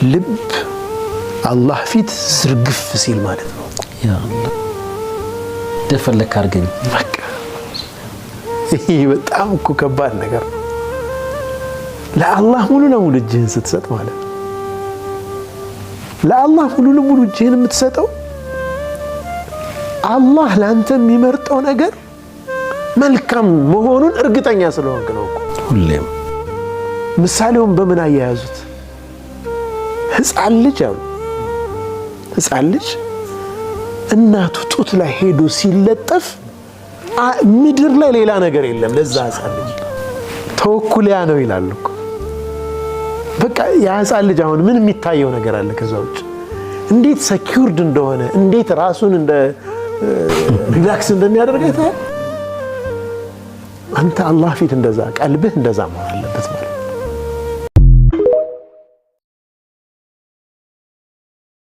ልብ አላህ ፊት ስርግፍ ሲል ማለት ነው ያ አላህ ደፈለክ አርገኝ በቃ ይሄ በጣም እኮ ከባድ ነገር ነው ለአላህ ሙሉ ለሙሉ እጅህን ስትሰጥ ማለት ነው ለአላህ ሙሉ ለሙሉ እጅህን የምትሰጠው አላህ ላንተ የሚመርጠው ነገር መልካም መሆኑን እርግጠኛ ስለሆንክ ነው ሁሌም ምሳሌውን በምን አያያዙት ህፃን ልጅ እናቱ ጡት ላይ ሄዶ ሲለጠፍ ምድር ላይ ሌላ ነገር የለም ለዛ ህፃን ልጅ ተወኩልያ ነው ይላል እኮ በቃ ያ ህፃን ልጅ አሁን ምን የሚታየው ነገር አለ ከዛው እንዴት ሰኪውርድ እንደሆነ እንዴት ራሱን እንደ ሪላክስ እንደሚያደርገው አንተ አላህ ፊት እንደዛ ቀልብህ እንደዛ ማለት